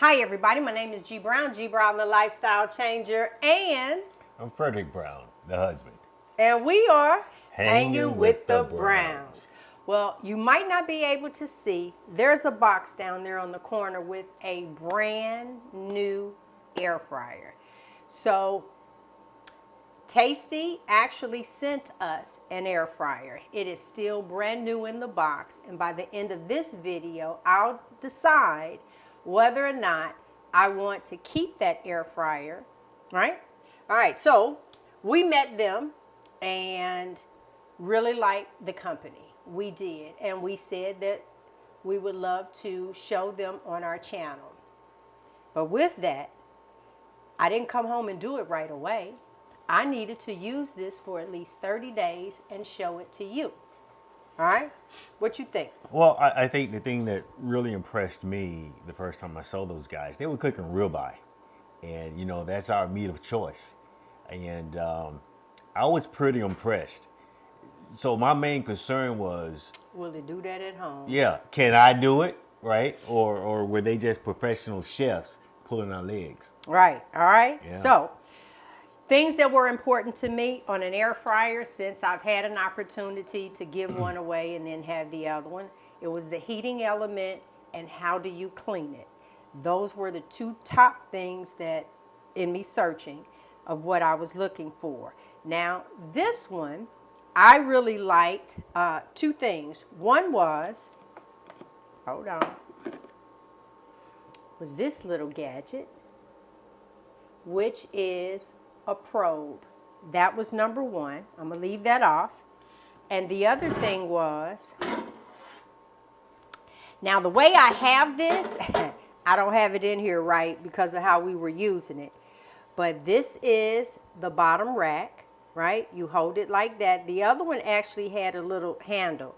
Hi everybody, my name is G Brown, G Brown the Lifestyle Changer, and I'm Frederick Brown, the husband. we are Hanging with the Browns. Well, you might not be able to see, there's a box down there on the corner with a brand new air fryer. So Tastee actually sent us an air fryer. It is still brand new in the box, and by the end of this video, I'll decide whether or not I want to keep that air fryer, right? All right, so we met them and really liked the company. We did, and we said that we would love to show them on our channel. But with that, I didn't come home and do it right away. I needed to use this for at least 30 days and show it to you. All right? What you think? Well, I think the thing that really impressed me the first time I saw those guys, they were cooking ribeye. And, you know, that's our meat of choice. And I was pretty impressed. So my main concern was, will they do that at home? yeah, can I do it, right? Or were they just professional chefs pulling our legs? Right, all right? Yeah. So, things that were important to me on an air fryer, since I've had an opportunity to give one away and then have the other one, it was the heating element and how do you clean it. Those were the two top things that in me searching of what I was looking for. Now, this one, I really liked two things. One was, hold on, was this little gadget, which is a probe. That was number one. I'm gonna leave that off. And the other thing was, now the way I have this, I don't have it in here right because of how we were using it. But this is the bottom rack, right? You hold it like that. The other one actually had a little handle,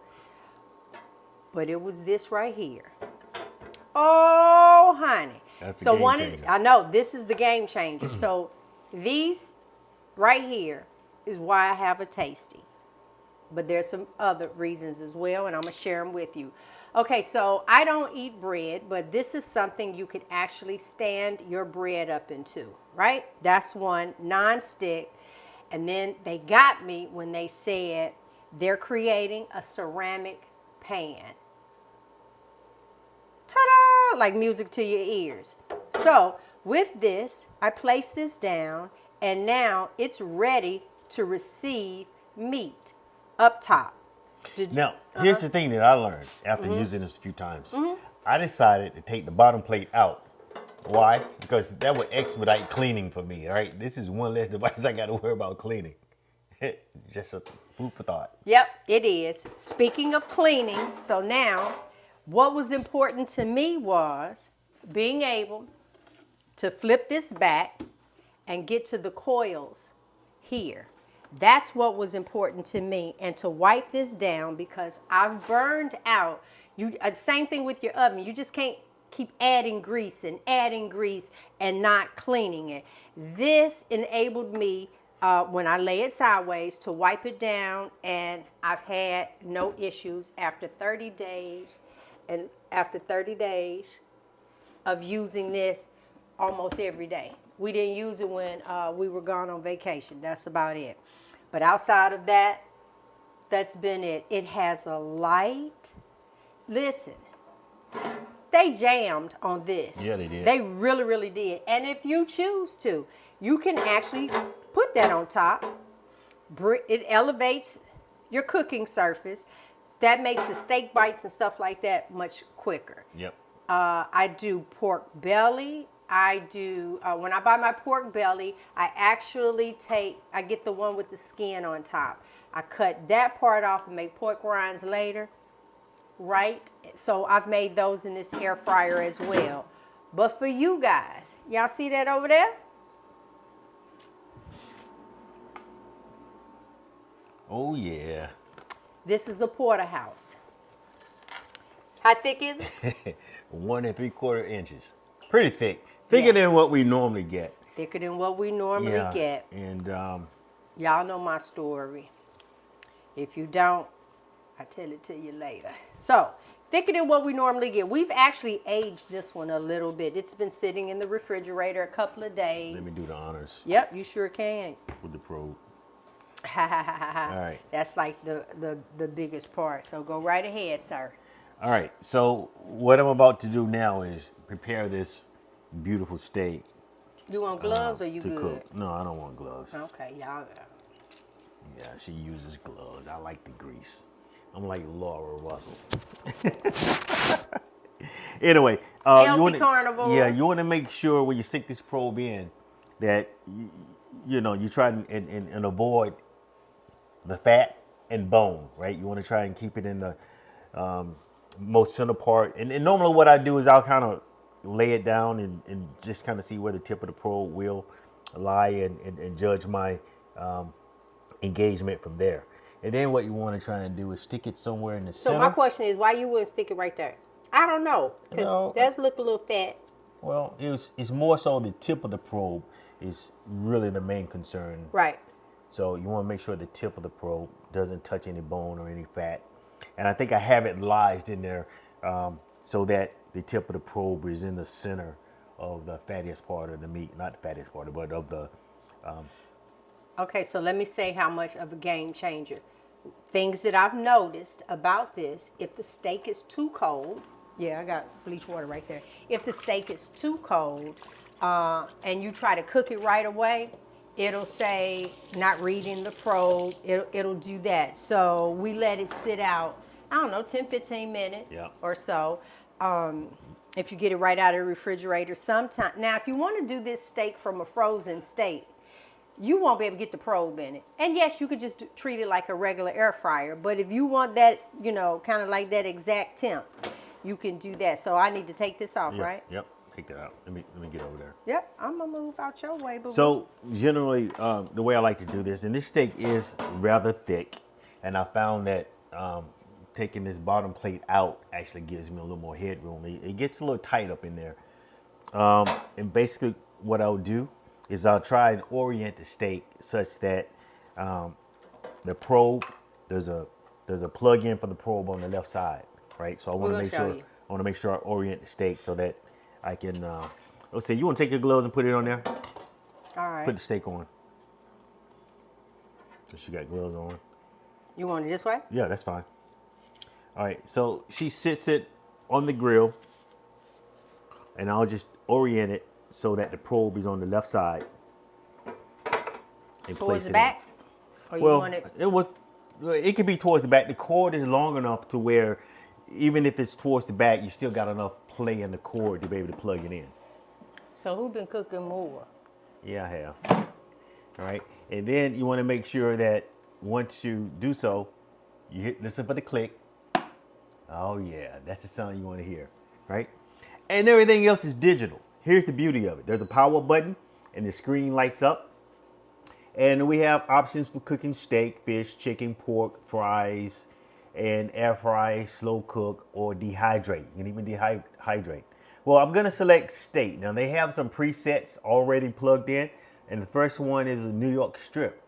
but it was this right here. Oh, honey. That's the game changer. I know, this is the game changer. So these right here is why I have a Tastee. But there's some other reasons as well, and I'm going to share them with you. Okay, so I don't eat bread, but this is something you could actually stand your bread up into, right? That's one, non-stick. And then they got me when they said they're creating a ceramic pan. Ta-da! Like music to your ears. So with this, I place this down, and now it's ready to receive meat up top. Now, here's the thing that I learned after using this a few times. I decided to take the bottom plate out. Why? Because that would expedite cleaning for me, all right? This is one less device I got to worry about cleaning. Just a food for thought. Yep, it is. Speaking of cleaning, so now what was important to me was being able to flip this back and get to the coils here. That's what was important to me, and to wipe this down because I've burned out. Same thing with your oven. You just can't keep adding grease and not cleaning it. This enabled me when I lay it sideways to wipe it down, and I've had no issues after 30 days. And after 30 days of using this almost every day. We didn't use it when we were gone on vacation. That's about it. But outside of that, that's been it. It has a light. Listen, they jammed on this. Yeah, they did. They really, really did. And if you choose to, you can actually put that on top. It elevates your cooking surface. That makes the steak bites and stuff like that much quicker. Yep. I do pork belly. I do, when I buy my pork belly, I get the one with the skin on top. I cut that part off and make pork rinds later, right? So I've made those in this air fryer as well. But for you guys, y'all see that over there? Oh, yeah. This is a porterhouse. How thick is it? 1 3/4 inches. Pretty thick. Thicker than what we normally get. Thicker than what we normally get. And y'all know my story. If you don't, I tell it to you later. So thicker than what we normally get. We've actually aged this one a little bit. It's been sitting in the refrigerator a couple of days. Let me do the honors. Yep, you sure can. With the probe. Ha ha ha ha. All right. That's like the biggest part. So go right ahead, sir. All right. So what I'm about to do now is prepare this beautiful steak. You want gloves or you to good? cook. No, I don't want gloves. Okay, y'all. Yeah, she uses gloves. I like the grease. I'm like Laura Russell. Anyway, Healthy you want carnivore. Yeah, you want to make sure when you stick this probe in that you try and avoid the fat and bone, right? You want to try and keep it in the most center part. And normally what I do is I'll kind of lay it down and just kind of see where the tip of the probe will lie and judge my engagement from there. And then what you want to try and do is stick it somewhere in the center. So my question is, why you wouldn't stick it right there? I don't know, because that look a little fat. Well, it's more so the tip of the probe is really the main concern. Right. So you want to make sure the tip of the probe doesn't touch any bone or any fat. And I think I have it lodged in there so that the tip of the probe is in the center of the fattiest part of the meat. Not the fattiest part, but of the... Okay, so let me say how much of a game changer. Things that I've noticed about this, if the steak is too cold, yeah, I got bleach water right there. If the steak is too cold and you try to cook it right away, it'll say not reading the probe. It'll do that. So we let it sit out, I don't know, 10, 15 minutes or so. If you get it right out of the refrigerator sometime. Now, if you want to do this steak from a frozen state, you won't be able to get the probe in it. And yes, you could just treat it like a regular air fryer. But if you want that, kind of like that exact temp, you can do that. So I need to take this off, right? Yep. Take that out. Let me get over there. Yep. I'm going to move out your way. So generally, the way I like to do this, and this steak is rather thick, and I found that taking this bottom plate out actually gives me a little more headroom. It gets a little tight up in there. And basically what I'll do is I'll try and orient the steak such that the probe, there's a plug in for the probe on the left side, right? So I want to make sure I orient the steak so that I can, let's say, you want to take your gloves and put it on there? All right. Put the steak on. So she got gloves on. You want it this way? Yeah, that's fine. All right, so she sits it on the grill, and I'll just orient it so that the probe is on the left side. And towards the back? Or you want it? It could be towards the back. The cord is long enough to where even if it's towards the back, you still got enough play in the cord to be able to plug it in. So who been cooking more? Yeah, I have. All right, and then you want to make sure that once you do so, you listen for the click. Oh yeah, that's the sound you want to hear, right? And everything else is digital. Here's the beauty of it. There's a power button and the screen lights up. And we have options for cooking steak, fish, chicken, pork, fries, and air fry, slow cook, or dehydrate. You can even dehydrate. Well, I'm gonna select steak. Now they have some presets already plugged in. And the first one is a New York strip.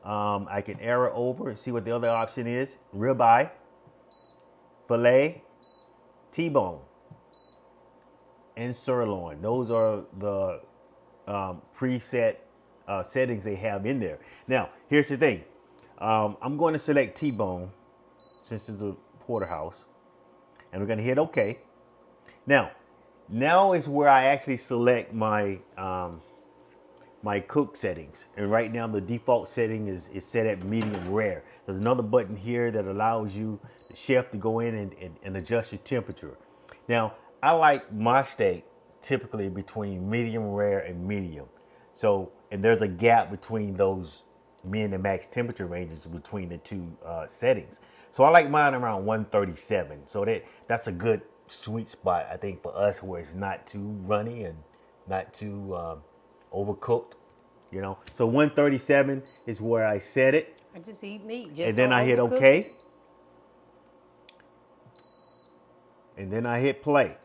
I can arrow over and see what the other option is. Ribeye, filet, T-bone, and sirloin. Those are the preset settings they have in there. Now, here's the thing. I'm going to select T-bone since it's a porterhouse, and we're going to hit OK. Now is where I actually select my my cook settings. And right now the default setting is set at medium rare. There's another button here that allows you, the chef, to go in and adjust your temperature. Now, I like my steak typically between medium rare and medium. So, and there's a gap between those min and max temperature ranges between the two settings. So I like mine around 137. So that's a good sweet spot, I think, for us, where it's not too runny and not too overcooked, So 137 is where I set it. I just eat meat. And then I hit OK. And then I hit play.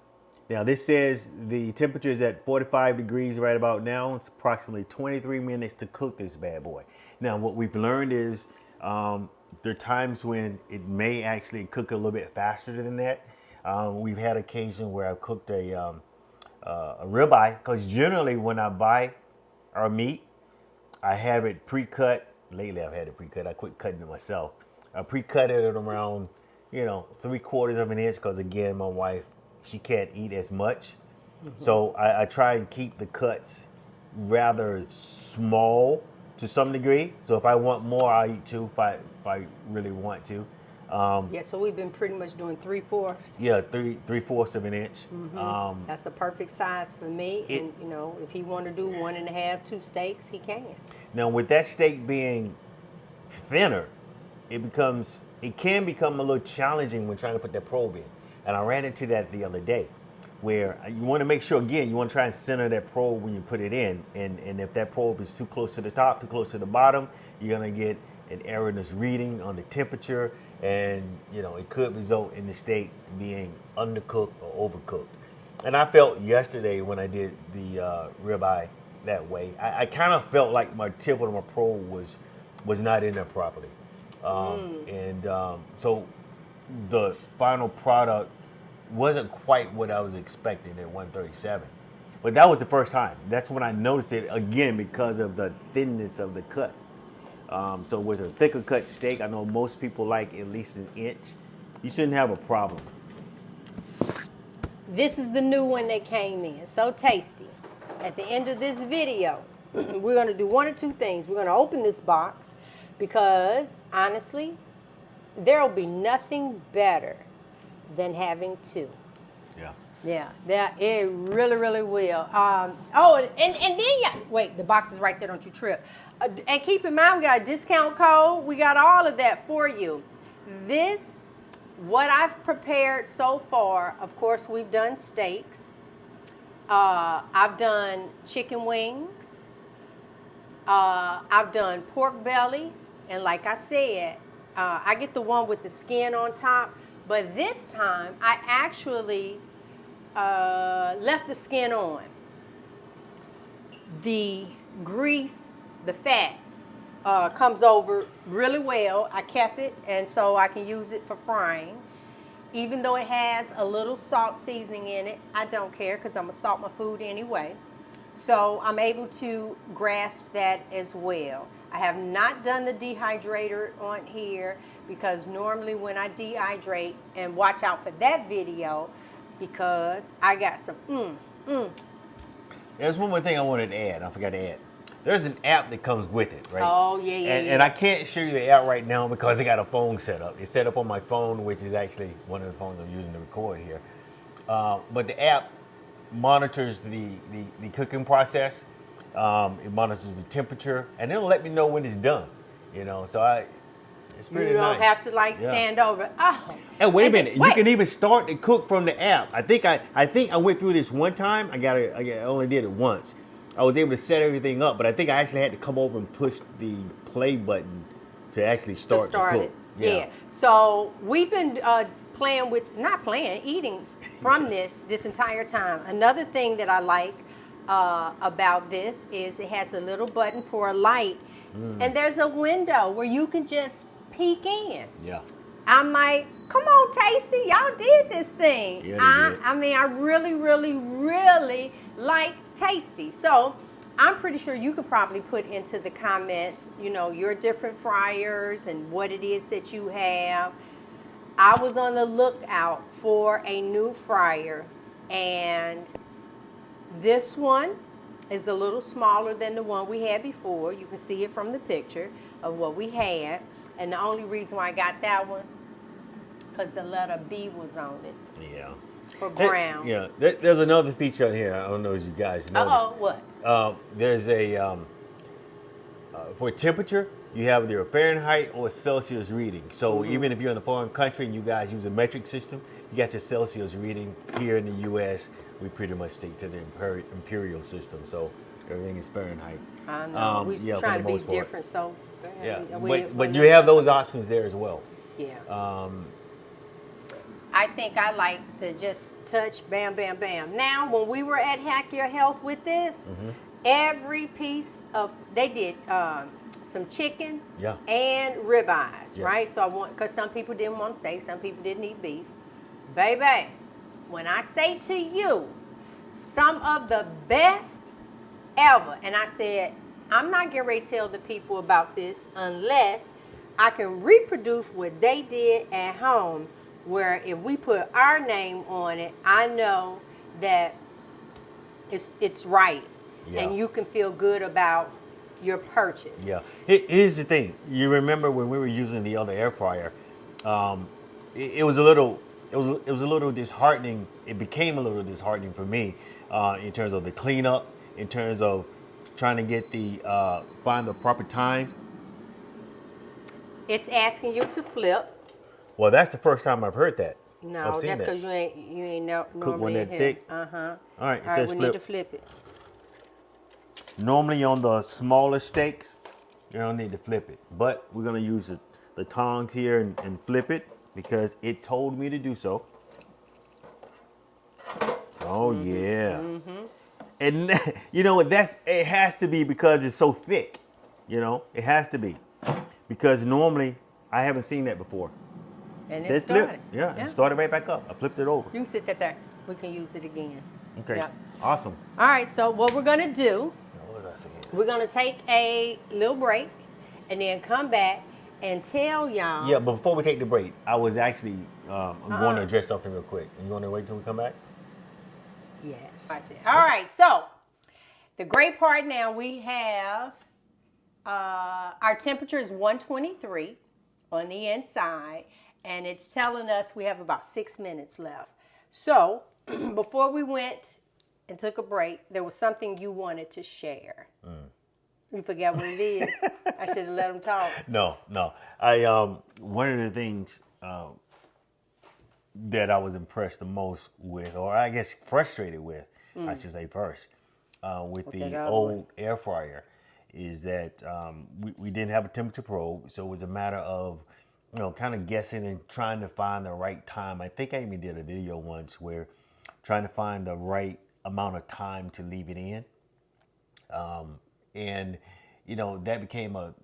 Now this says the temperature is at 45 degrees right about now. It's approximately 23 minutes to cook this bad boy. Now what we've learned is there are times when it may actually cook a little bit faster than that. We've had occasion where I've cooked a ribeye, because generally when I buy our meat, I have it pre-cut. Lately I've had it pre-cut. I quit cutting it myself. I pre-cut it at around, 3/4 of an inch, because again, my wife, she can't eat as much. So I try and keep the cuts rather small to some degree. So if I want more, I'll eat two if I really want to. Yeah, so we've been pretty much doing 3/4. Yeah, three-fourths of an inch. That's a perfect size for me. And if he want to do 1.5, 2 steaks, he can. Now with that steak being thinner, it can become a little challenging when trying to put that probe in. And I ran into that the other day, where you want to make sure, again, you want to try and center that probe when you put it in. And if that probe is too close to the top, too close to the bottom, you're going to get an erroneous reading on the temperature. And, it could result in the steak being undercooked or overcooked. And I felt yesterday when I did the ribeye that way, I kind of felt like my tip of my probe was not in there properly. So the final product wasn't quite what I was expecting at 137. But that was the first time. That's when I noticed it, again, because of the thinness of the cut. So with a thicker cut steak, I know most people like at least an inch. You shouldn't have a problem. This is the new one that came in. So tasty. At the end of this video, we're going to do one or two things. We're going to open this box because, honestly, there will be nothing better than having two. Yeah, it really, really will. And then, wait, the box is right there, don't you trip. And keep in mind, we got a discount code. We got all of that for you. What I've prepared so far, of course, we've done steaks. I've done chicken wings. I've done pork belly. And like I said, I get the one with the skin on top. But this time, I actually left the skin on. The grease, the fat, comes over really well. I kept it, and so I can use it for frying. Even though it has a little salt seasoning in it, I don't care because I'm going to salt my food anyway. So I'm able to grasp that as well. I have not done the dehydrator on here because normally when I dehydrate, and watch out for that video because I got some There's one more thing I wanted to add. I forgot to add. There's an app that comes with it, right? Oh, yeah. And I can't show you the app right now because I got a phone set up. It's set up on my phone, which is actually one of the phones I'm using to record here. But the app monitors the cooking process. It monitors the temperature, and it'll let me know when it's done. So it's pretty nice. You don't have to stand over. Oh. And wait a minute, you can even start to cook from the app. I think I went through this one time. I only did it once. I was able to set everything up, but I think I actually had to come over and push the play button to actually start to cook. It. Yeah. So we've been eating from this entire time. Another thing that I like about this is it has a little button for a light, and there's a window where you can just peek in. Yeah. I'm like, come on, Tastee, y'all did this thing. Yeah, I mean, I really, really, really like Tastee. So I'm pretty sure you could probably put into the comments, your different fryers and what it is that you have. I was on the lookout for a new fryer, and this one is a little smaller than the one we had before. You can see it from the picture of what we had. And the only reason why I got that one, because the letter B was on it. Yeah. For brown. There's another feature on here. I don't know if you guys noticed. What? There's a, for temperature, you have either a Fahrenheit or a Celsius reading. So even if you're in a foreign country and you guys use a metric system, you got your Celsius reading. Here in the U.S., we pretty much stick to the imperial system. So everything is Fahrenheit. I know. We're trying to be different, so. Yeah, but you have those options there as well. Yeah. I think I like to just touch, bam, bam, bam. Now, when we were at Hack Your Health with this, every piece of, they did some chicken and ribeyes, right? So because some people didn't want steak, some people didn't eat beef. Baby, when I say to you, some of the best ever, and I said, I'm not getting ready to tell the people about this unless I can reproduce what they did at home, where if we put our name on it, I know that it's right, Yeah. and you can feel good about your purchase. Yeah. Here's the thing. You remember when we were using the other air fryer? It was a little. It was a little disheartening. It became a little disheartening for me in terms of the cleanup, in terms of trying to get find the proper time. It's asking you to flip. Well, that's the first time I've heard that. No, I've seen that's that. because you ain't Cook one normally in that here. thick. Uh-huh. All right, it All says right, we flip. need to flip it. Normally on the smaller steaks, you don't need to flip it. But we're going to use the tongs here and flip it because it told me to do so. Oh, yeah. And you know what? It has to be because it's so thick. You know, it has to be. Because normally I haven't seen that before. And It it says started. flip. Yeah, it started right back up. I flipped it over. You can sit that there. We can use it again. Okay. Yep. Awesome. All right, so what we're going to do, Now, what was I saying? we're going to take a little break and then come back and tell y'all. Yeah, but before we take the break, I was actually going to address something real quick. You want to wait till we come back? Yes. Watch it. All right, so the great part now, we have our temperature is 123 on the inside, and it's telling us we have about 6 minutes left. So before we went and took a break, there was something you wanted to share. You forgot what it is. I should have let them talk. No. One of the things that I was impressed the most with, or I guess frustrated with, I should say first, with the old air fryer, is that we didn't have a temperature probe, so it was a matter of kind of guessing and trying to find the right time. I think I even did a video once where trying to find the right amount of time to leave it in, and that became an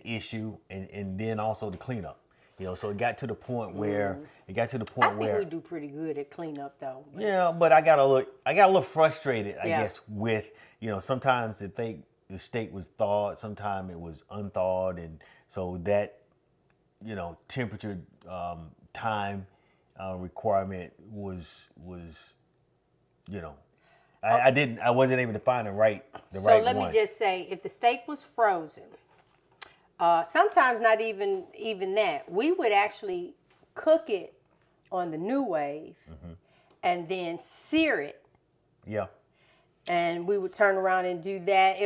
issue, and then also the cleanup. So it got to the point where I think we do pretty good at cleanup though. But. Yeah, but I got a little frustrated, I Yeah. guess, with sometimes the steak was thawed, sometimes it was unthawed, and so that temperature time requirement was I wasn't able to find the right So right let one. me just say, if the steak was frozen, sometimes not even that, we would actually cook it on the new wave and then sear it, Yeah. and we would turn around and do that.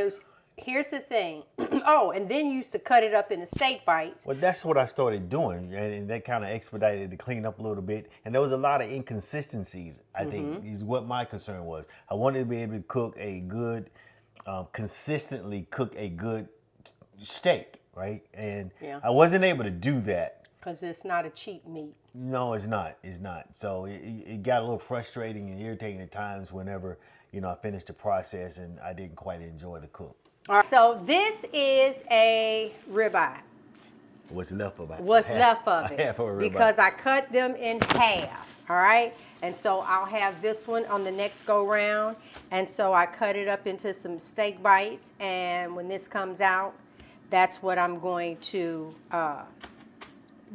Here's the thing. Oh, and then you used to cut it up into steak bites. Well, that's what I started doing, and that kind of expedited the cleanup a little bit. And there was a lot of inconsistencies, I think, is what my concern was. I wanted to be able to cook a good, consistently cook a good steak, right? And Yeah. I wasn't able to do that. Because it's not a cheap meat. No, it's not. It's not. So it got a little frustrating and irritating at times whenever, I finished the process and I didn't quite enjoy the cook. All right, so this is a ribeye. What's left of it? What's left of it. Half of a ribeye. Because I cut them in half, all right? And so I'll have this one on the next go round. And so I cut it up into some steak bites. And when this comes out, that's what I'm going to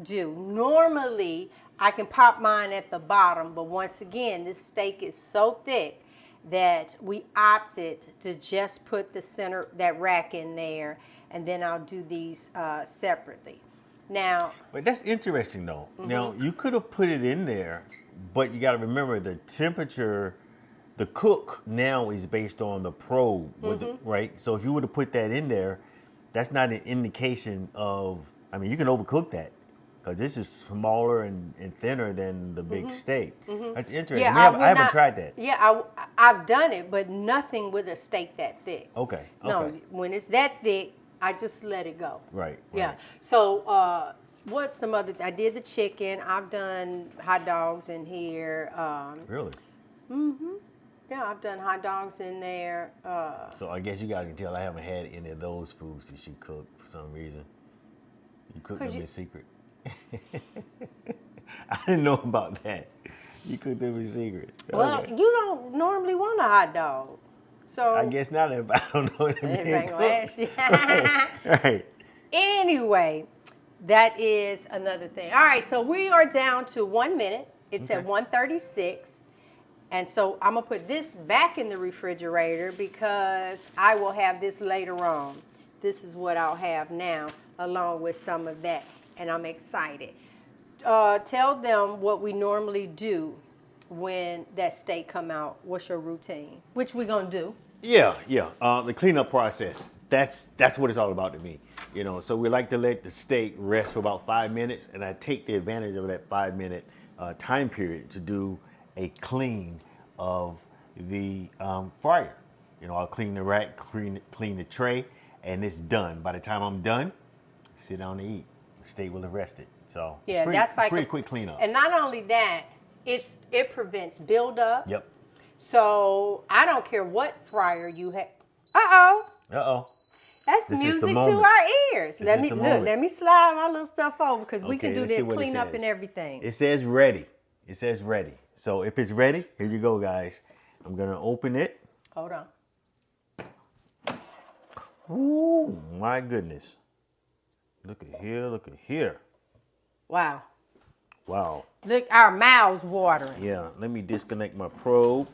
do. Normally, I can pop mine at the bottom. But once again, this steak is so thick that we opted to just put that rack in there, and then I'll do these separately. Now, But that's interesting though. Now you could have put it in there, but you got to remember the temperature. The cook now is based on the probe, right? So if you would have put that in there, that's not an indication of. I mean, you can overcook that. Because this is smaller and thinner than the big steak. That's interesting. yeah, I haven't tried that. Yeah, I've done it, but nothing with a steak that thick. Okay. No, when it's that thick, I just let it go. Right. Yeah. So what's some other? I did the chicken. I've done hot dogs in here. Really? Yeah, I've done hot dogs in there. So I guess you guys can tell I haven't had any of those foods that she cooked for some reason. You cooked them in secret. I didn't know about that. You cooked them in secret. Well, Okay. you don't normally want a hot dog. So I guess not if I don't know if ain't gonna ask you. Right. Anyway, that is another thing. All right, so we are down to 1 minute. It's at Okay. 1:36. And so I'm gonna put this back in the refrigerator because I will have this later on. This is what I'll have now, along with some of that, and I'm excited. Tell them what we normally do when that steak come out. What's your routine? Which we gonna do. Yeah. The cleanup process. That's what it's all about to me. You know, so we like to let the steak rest for about 5 minutes, and I take the advantage of that 5 minute time period to do a clean of the fryer. You know, I'll clean the rack, clean the tray, and it's done. By the time I'm done, sit down to eat. The steak will have rested. So Yeah, it's that's like pretty quick cleanup. And not only that, it prevents buildup. Yep. So I don't care what fryer you have. Uh-oh. Uh-oh. That's This is music the to moment. our ears. This Let is me the look. moment. Let me slide my little stuff over because we can Okay, do let's see the what it cleanup says. and everything. It says ready. It says ready. So if it's ready, here you go, guys. I'm gonna open it. Hold on. Ooh, my goodness. Look at here, look at here. Wow. Wow. Look, our mouths watering. Yeah, let me disconnect my probe.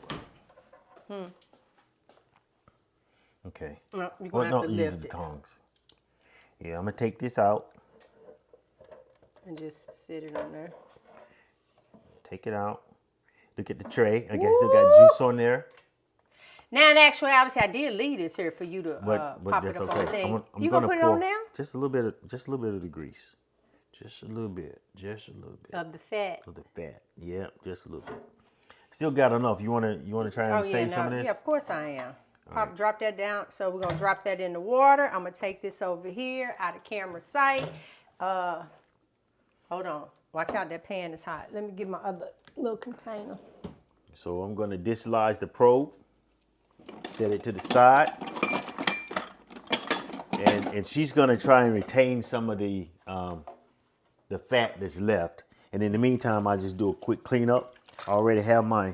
Okay. No, you're Well, gonna no, have to use lift the it tongs. Yeah, I'm gonna take this out. and just sit it on there. Take it out. Look at the tray. I guess it got juice on there. Now, in actuality, I did leave this here for you to But pop it that's up okay. on the thing. I'm You gonna put it pour on now? just a little bit of the grease. Just a little bit. Just a little bit. Of the fat. Of the fat. Yeah, just a little bit. Still got enough. You wanna try and save some of this? Yeah, of course I am. Drop that down. So we're gonna drop that in the water. I'm gonna take this over here out of camera sight. Hold on. Watch out, that pan is hot. Let me get my other little container. So I'm gonna dislodge the probe, set it to the side, and she's gonna try and retain some of the fat that's left. And in the meantime, I just do a quick cleanup. I already have my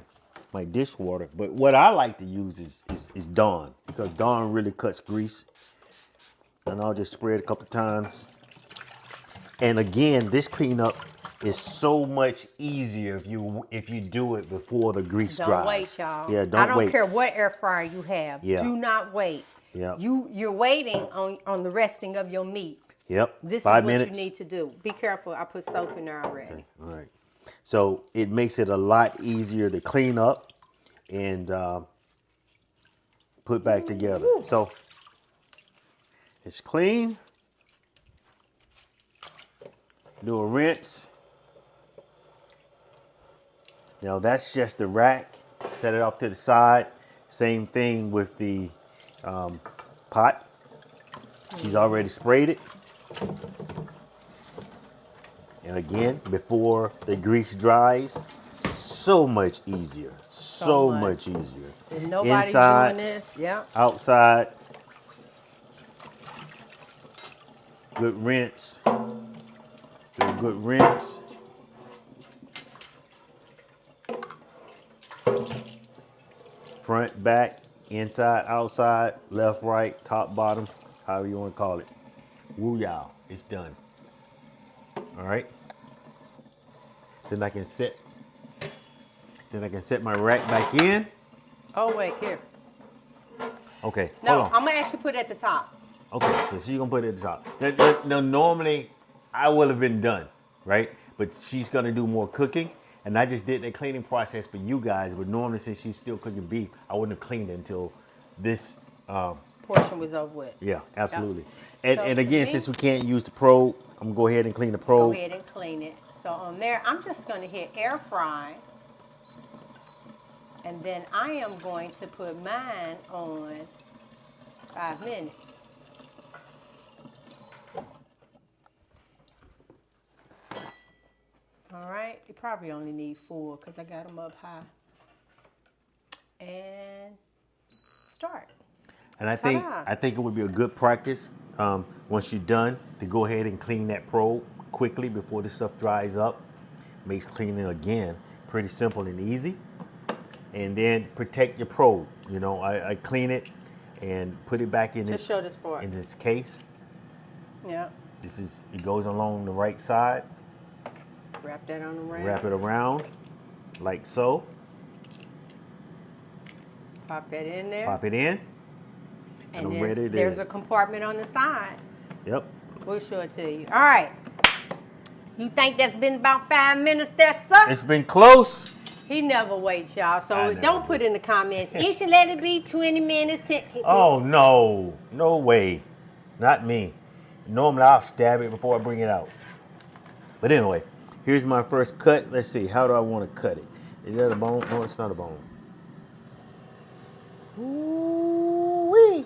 dishwater, but what I like to use is Dawn, because Dawn really cuts grease. And I'll just spray it a couple times. And again, this cleanup is so much easier if you do it before the grease dries. Don't wait, y'all. Yeah, I don't wait. care what air fryer you have. Yeah. Do not wait. Yeah. You're waiting on the resting of your meat. Yep. This 5 is what minutes. you need to do. Be careful. I put soap in there already. Okay, all right. So it makes it a lot easier to clean up and put back together. Ooh. So it's clean. Do a rinse. Now that's just the rack. Set it off to the side. Same thing with the pot. She's already sprayed it. And again, before the grease dries, so much easier. So much easier. If nobody's Inside, doing this, yeah. outside. Good rinse. Good rinse. Front, back, inside, outside, left, right, top, bottom, however you want to call it. Woo y'all, it's done. All right. Then I can set my rack back in. Oh, wait, here. Okay, No, hold on. I'm going to actually put it at the top. Okay, so she's gonna put it at the top. Now, normally I would have been done, right? But she's gonna do more cooking, and I just did the cleaning process for you guys. But normally, since she's still cooking beef, I wouldn't have cleaned it until this. Portion was over with. Yeah, absolutely. Yep. And So again, for me- since we can't use the probe, I'm gonna go ahead and clean the Go probe. ahead and clean it. So on there, I'm just going to hit air fry. And then I am going to put mine on 5 minutes. All right, you probably only need 4 because I got them up high. And start. And I Ta-da. think it would be a good practice once you're done to go ahead and clean that probe quickly before the stuff dries up. Makes cleaning again Pretty simple and easy. And then protect your probe. You know, I clean it and put it back in Just show this part. in this case. Yeah. It goes along the right side. Wrap that on around. Wrap it around like so. Pop that in there. Pop it in. And I'm ready to. There's a compartment on the side. Yep. We'll show it to you. All right. You think that's been about 5 minutes there, sir? It's been close. He never waits, y'all. So I don't never put in the comments. You should let it be 20 minutes. Oh, no. No way. Not me. Normally, I'll stab it before I bring it out. But anyway, here's my first cut. Let's see. How do I want to cut it? Is that a bone? No, it's not a bone. Ooh-wee.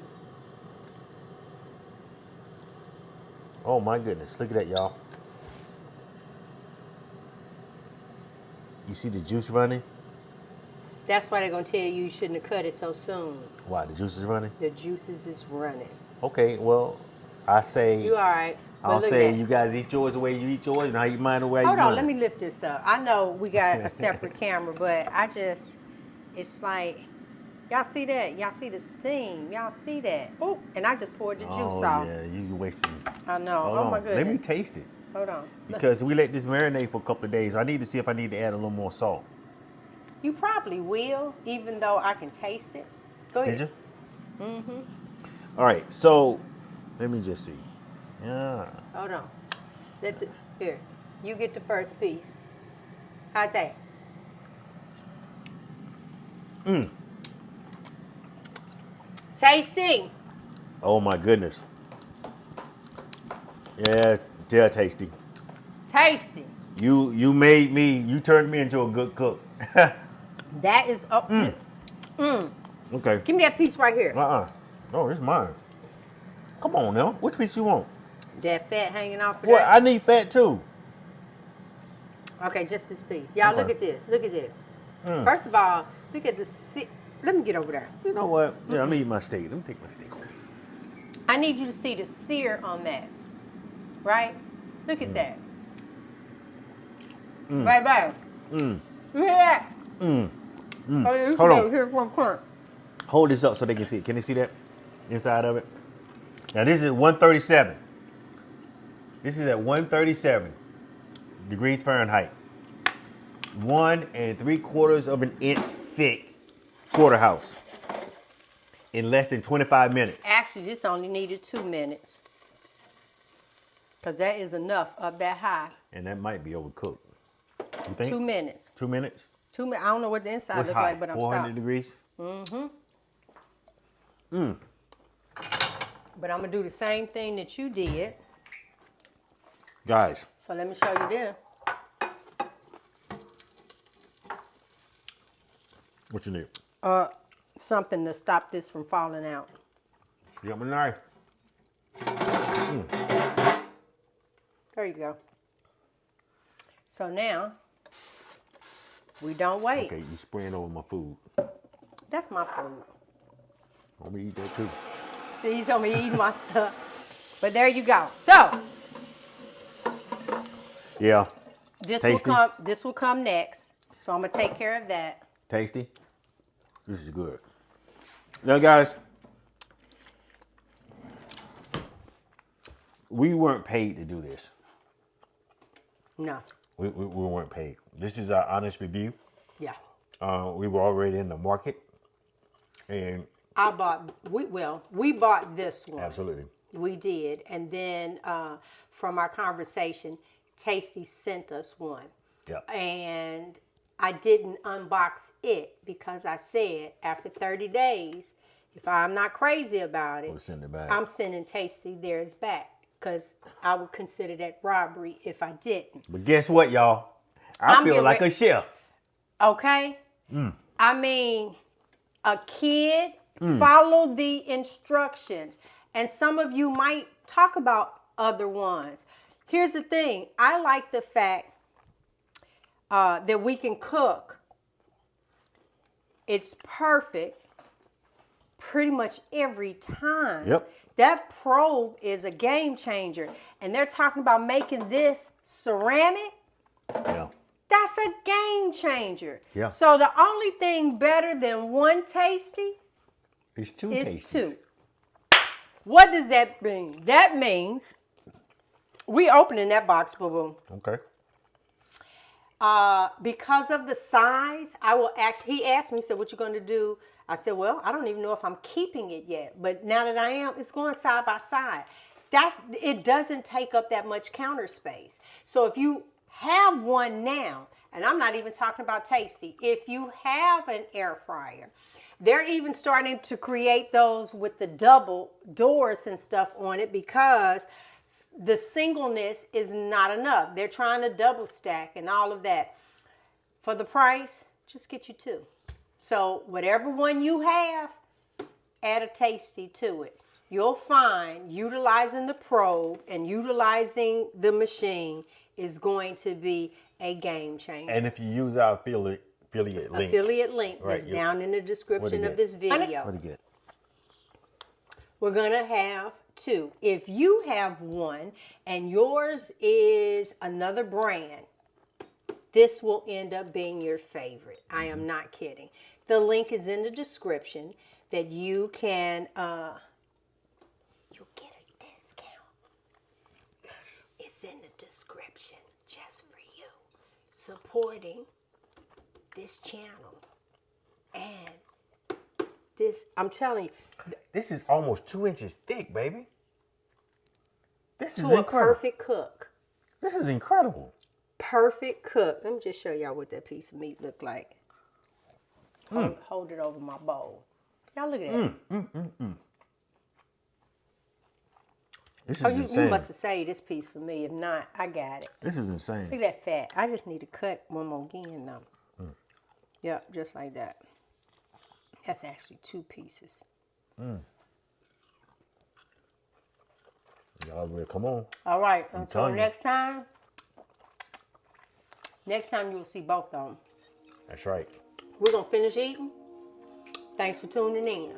Oh, my goodness. Look at that, y'all. You see the juice running? That's why they're going to tell you shouldn't have cut it so soon. Why? The juice is running? The juices is running. Okay, well, I say... You all right. I'll say you guys eat yours the way you eat yours, and I eat mine the way you eat mine. Hold on, let me lift this up. I know we got a separate camera, but it's like, y'all see that? Y'all see the steam? Y'all see that? Oh, and I just poured the juice off. Oh, yeah, you wasting. I know. Hold Oh, on. my goodness. Let me taste it. Hold on. Because we let this marinate for a couple of days. I need to see if I need to add a little more salt. You probably will, even though I can taste it. Go ahead. Did you? Mm-hmm. All right, so let me just see. Yeah. Hold on. Here, you get the first piece. How's that? Tasty. Oh my goodness. Yeah, they're tasty. Tasty. You turned me into a good cook. That is up. Okay. Give me that piece right here. No, it's mine. Come on now. Which piece you want? That fat hanging off of Well, that. I need fat too. Okay, just this piece. Y'all Okay. look at this. Look at this. First of all, look at the let me get over there. You know what? Yeah, let me eat my steak. Let me take my steak off. I need you to see the sear on that. Right? Look at that. Right, right. Look at that. Oh, you Hold on. should hear one corner. Hold this up so they can see it. Can they see that? Inside of it? Now this is 137. This is at 137 degrees Fahrenheit. 1 3/4 of an inch thick porterhouse in less than 25 minutes. Actually, this only needed 2 minutes. Because that is enough up that high. And that might be overcooked. You think? 2 minutes. 2 minutes? 2 minutes. I don't know what the inside What's looks hot? like, but I'm 400 stopped. degrees? But I'm going to do the same thing that you did. Guys, So let me show you this. what you need? Something to stop this from falling out. You got my knife? There you go. So now, we don't wait. Okay, you spraying over my food. That's my food. I'm gonna eat that too. See, he told me eat my stuff. But there you go. So, Yeah. Tasty? This will come next. So I'm gonna take care of that. Tasty? This is good. Now, guys, we weren't paid to do this. No. We weren't paid. This is our honest review. Yeah. We were already in the market, and We bought this one. absolutely. We did. And then from our conversation, Tastee sent us one. Yeah. And I didn't unbox it because I said after 30 days, if I'm not crazy about it, We'll send it back. I'm sending Tastee theirs back because I would consider that robbery if I didn't. But guess what, y'all? I I'm feel getting like ready- a chef. Okay? I mean, a kid, follow the instructions. And some of you might talk about other ones. Here's the thing. I like the fact that we can cook. It's perfect pretty much every time. Yep. That probe is a game changer. And they're talking about making this ceramic. Yeah. That's a game changer. Yeah. So the only thing better than one Tastee It's two is Tastees. two. What does that mean? That means we opening that box, boo-boo. Okay. Because of the size, I will he asked me, he said, what you going to do? I said, well, I don't even know if I'm keeping it yet. But now that I am, it's going side by side. It doesn't take up that much counter space. So if you have one now, and I'm not even talking about Tastee, if you have an air fryer, they're even starting to create those with the double doors and stuff on it because the singleness is not enough. They're trying to double stack and all of that. For the price, just get you two. So whatever one you have, add a Tastee to it. You'll find utilizing the probe and utilizing the machine is going to be a game changer. And if you use our affiliate link. Right, is down in the description of this video. What do you get? We're going to have two. If you have one and yours is another brand, this will end up being your favorite. I am not kidding. The link is in the description that you can, you'll get a discount. Yes. It's in the description just for you. Supporting this channel. And this, I'm telling you. This is almost 2 inches thick, baby. This is To incredible. a perfect cook. This is incredible. Perfect cook. Let me just show y'all what that piece of meat looked like. Hold it over my bowl. Y'all look at that. This is You insane. must have saved this piece for me. If not, I got it. This is insane. Look at that fat. I just need to cut one more again though. Yep, just like that. That's actually two pieces. Y'all will come on. All right, until telling you. next time. Next time you'll see both of them. That's right. We're going to finish eating. Thanks for tuning in.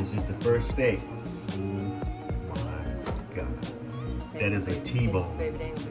This is the first steak. Oh my God. That is a T-bone. Baby, they ain't